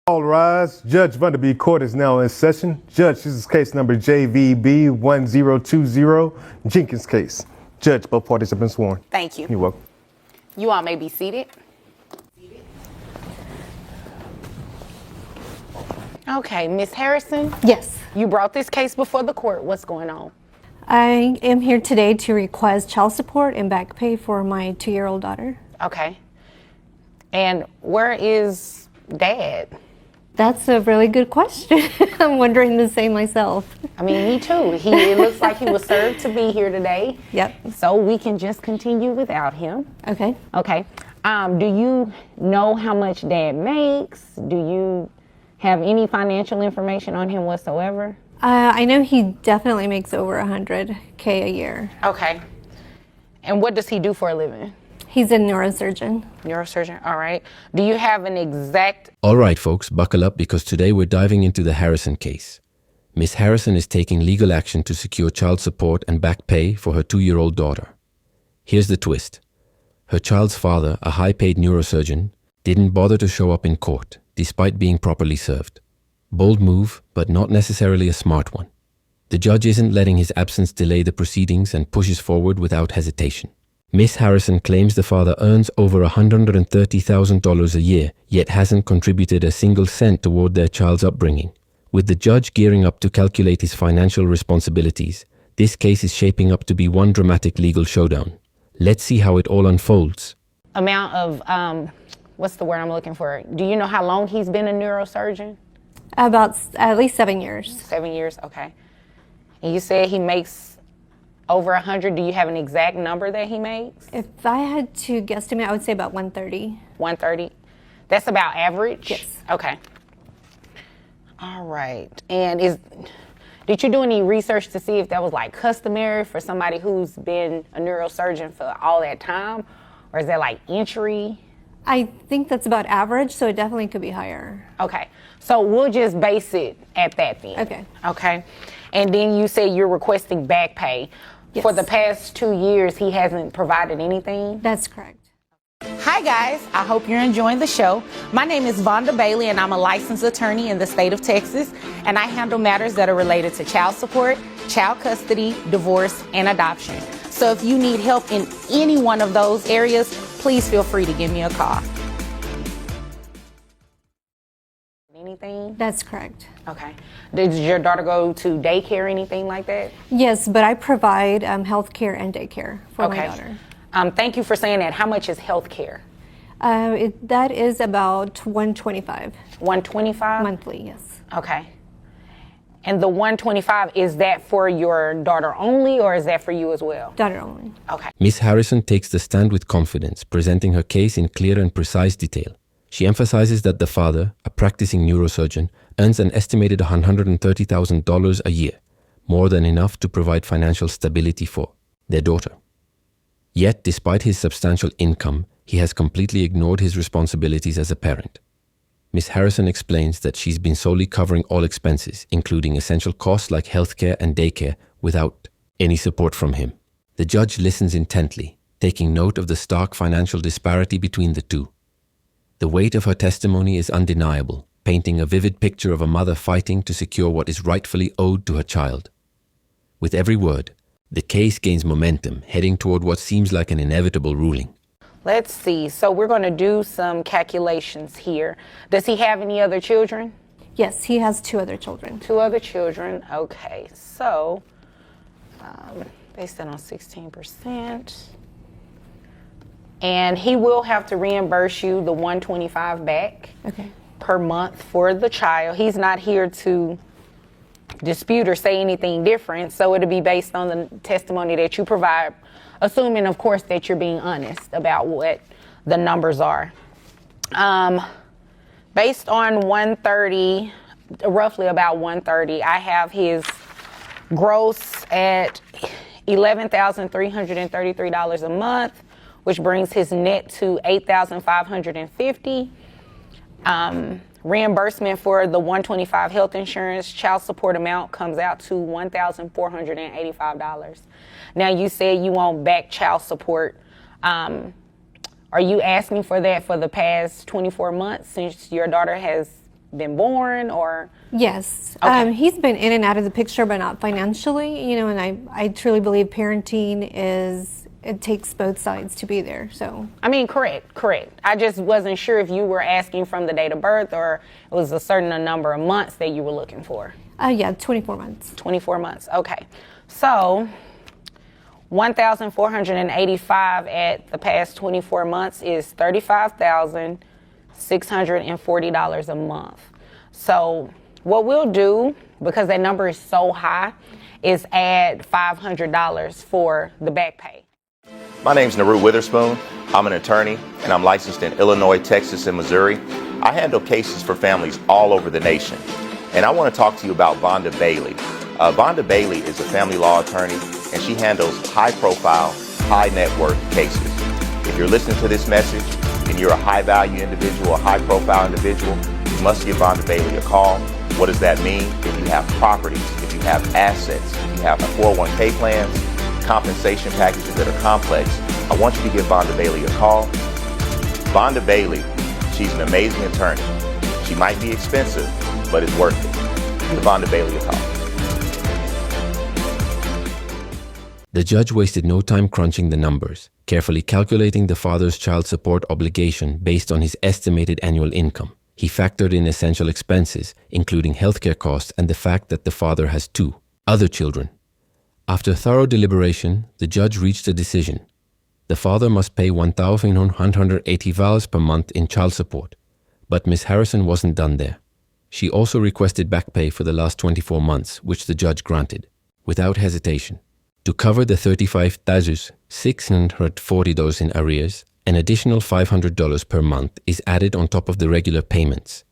All rise. Judge Vanderby Court is now in session. Judge, this is case number JVB 1020, Jenkins case. Judge, both parties have been sworn. Thank you. You're welcome. You all may be seated. Okay, Ms. Harrison, Yes. you brought this case before the court. What's going on? I am here today to request child support and back pay for my 2-year-old daughter. Okay. And where is Dad? That's a really good question. I'm wondering the same myself. I mean, me too. It looks like he was served to be here today. Yep. So we can just continue without him. Okay. Okay. Do you know how much Dad makes? Do you have any financial information on him whatsoever? I know he definitely makes over $100K a year. Okay. And what does he do for a living? He's a neurosurgeon. Neurosurgeon, all right. Do you have an exact... All right, folks, buckle up because today we're diving into the Harrison case. Miss Harrison is taking legal action to secure child support and back pay for her 2-year-old daughter. Here's the twist. Her child's father, a high-paid neurosurgeon, didn't bother to show up in court, despite being properly served. Bold move, but not necessarily a smart one. The judge isn't letting his absence delay the proceedings and pushes forward without hesitation. Miss Harrison claims the father earns over $130,000 a year, yet hasn't contributed a single cent toward their child's upbringing. With the judge gearing up to calculate his financial responsibilities, this case is shaping up to be one dramatic legal showdown. Let's see how it all unfolds. Amount of, what's the word I'm looking for? Do you know how long he's been a neurosurgeon? About at least 7 years. 7 years, okay. And you said he makes over 100. Do you have an exact number that he makes? If I had to guesstimate, I would say about 130. 130? That's about average? Yes. Okay. All right. And did you do any research to see if that was like customary for somebody who's been a neurosurgeon for all that time? Or is that like entry? I think that's about average, so it definitely could be higher. Okay. So we'll just base it at that then. Okay. Okay. And then you say you're requesting back pay. Yes. For the past 2 years, he hasn't provided anything? That's correct. Hi guys, I hope you're enjoying the show. My name is Vonda Bailey and I'm a licensed attorney in the state of Texas, and I handle matters that are related to child support, child custody, divorce, and adoption. So if you need help in any one of those areas, please feel free to give me a call. Anything? That's correct. Okay. Did your daughter go to daycare or anything like that? Yes, but I provide health care and daycare for my daughter. Thank you for saying that. How much is health care? That is about $125. $125? Monthly, yes. Okay. And the $125, is that for your daughter only or is that for you as well? Daughter only. Okay. Miss Harrison takes the stand with confidence, presenting her case in clear and precise detail. She emphasizes that the father, a practicing neurosurgeon, earns an estimated $130,000 a year, more than enough to provide financial stability for their daughter. Yet, despite his substantial income, he has completely ignored his responsibilities as a parent. Miss Harrison explains that she's been solely covering all expenses, including essential costs like healthcare and daycare, without any support from him. The judge listens intently, taking note of the stark financial disparity between the two. The weight of her testimony is undeniable, painting a vivid picture of a mother fighting to secure what is rightfully owed to her child. With every word, the case gains momentum, heading toward what seems like an inevitable ruling. Let's see. So we're going to do some calculations here. Does he have any other children? Yes, he has 2 other children. 2 other children. Okay. So based on 16%. And he will have to reimburse you the $125 back per month for the child. He's not here to dispute or say anything different, so it'll be based on the testimony that you provide, assuming, of course, that you're being honest about what the numbers are. Based on 130, roughly about 130, I have his gross at $11,333 a month, which brings his net to $8,550. Reimbursement for the $125 health insurance child support amount comes out to $1,485. Now, you said you want back child support. Are you asking for that for the past 24 months since your daughter has been born, or? Yes. Okay. He's been in and out of the picture, but not financially, and I truly believe parenting it takes both sides to be there, so. I mean, correct. I just wasn't sure if you were asking from the date of birth or it was a certain number of months that you were looking for. Yeah, 24 months. 24 months, okay. So, 1,485 at the past 24 months is $35,640 a month. So, what we'll do, because that number is so high, is add $500 for the back pay. My name's Naru Witherspoon. I'm an attorney and I'm licensed in Illinois, Texas, and Missouri. I handle cases for families all over the nation. And I want to talk to you about Vonda Bailey. Vonda Bailey is a family law attorney and she handles high-profile, high-net-worth cases. If you're listening to this message and you're a high-value individual, a high-profile individual, you must give Vonda Bailey a call. What does that mean? If you have properties, if you have assets, if you have 401k plans, compensation packages that are complex, I want you to give Vonda Bailey a call. Vonda Bailey, she's an amazing attorney. She might be expensive, but it's worth it. Give Vonda Bailey a call. The judge wasted no time crunching the numbers, carefully calculating the father's child support obligation based on his estimated annual income. He factored in essential expenses, including healthcare costs and the fact that the father has 2 other children. After thorough deliberation, the judge reached a decision. The father must pay $1,180 per month in child support, but Ms. Harrison wasn't done there. She also requested back pay for the last 24 months, which the judge granted, without hesitation. To cover the $35,640 in arrears, an additional $500 per month is added on top of the regular payments.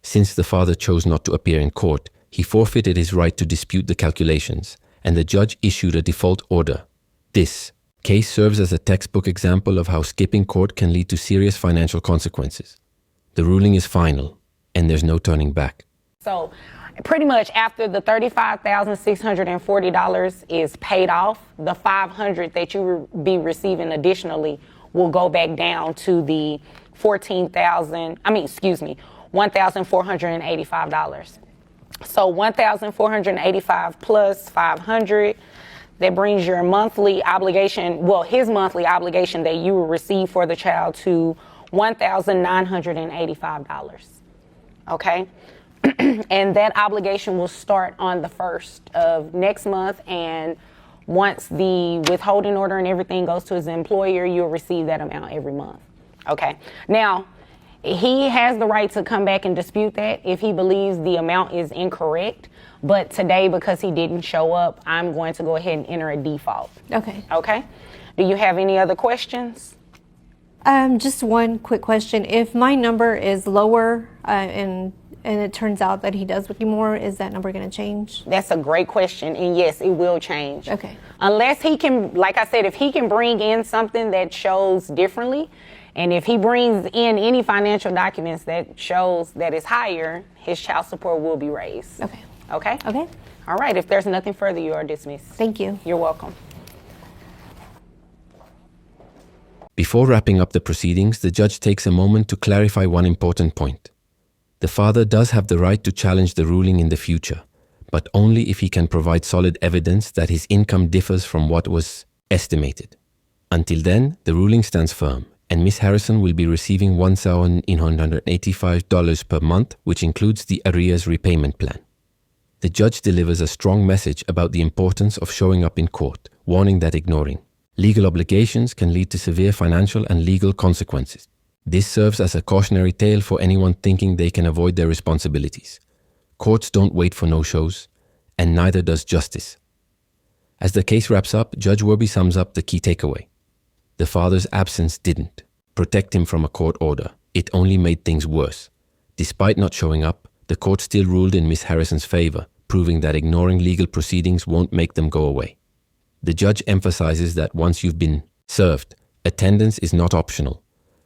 Since the father chose not to appear in court, he forfeited his right to dispute the calculations, and the judge issued a default order. This case serves as a textbook example of how skipping court can lead to serious financial consequences. The ruling is final, and there's no turning back. So, pretty much after the $35,640 is paid off, the $500 that you will be receiving additionally will go back down to the $1,485. So $1,485 plus $500, that brings your monthly obligation, his monthly obligation that you will receive for the child to $1,985. Okay? And that obligation will start on the 1st of next month, and once the withholding order and everything goes to his employer, you'll receive that amount every month. Okay? Now, he has the right to come back and dispute that if he believes the amount is incorrect. But today, because he didn't show up, I'm going to go ahead and enter a default. Okay. Okay? Do you have any other questions? Just one quick question. If my number is lower and it turns out that he does with you more, is that number going to change? That's a great question. And yes, it will change. Okay. Unless he can, like I said, if he can bring in something that shows differently, and if he brings in any financial documents that shows that it's higher, his child support will be raised. Okay. Okay? Okay. All right. If there's nothing further, you are dismissed. Thank you. You're welcome. Before wrapping up the proceedings, the judge takes a moment to clarify one important point. The father does have the right to challenge the ruling in the future, but only if he can provide solid evidence that his income differs from what was estimated. Until then, the ruling stands firm, and Ms. Harrison will be receiving $1,985 per month, which includes the arrears repayment plan. The judge delivers a strong message about the importance of showing up in court, warning that ignoring legal obligations can lead to severe financial and legal consequences. This serves as a cautionary tale for anyone thinking they can avoid their responsibilities. Courts don't wait for no-shows, and neither does justice. As the case wraps up, Judge Werby sums up the key takeaway. The father's absence didn't protect him from a court order. It only made things worse. Despite not showing up, the court still ruled in Ms. Harrison's favor, proving that ignoring legal proceedings won't make them go away. The judge emphasizes that once you've been served, attendance is not optional.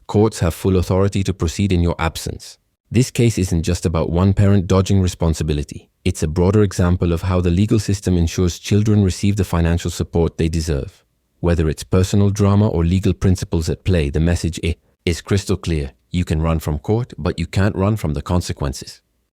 Courts have full authority to proceed in your absence. This case isn't just about one parent dodging responsibility. It's a broader example of how the legal system ensures children receive the financial support they deserve. Whether it's personal drama or legal principles at play, the message is crystal clear. You can run from court, but you can't run from the consequences.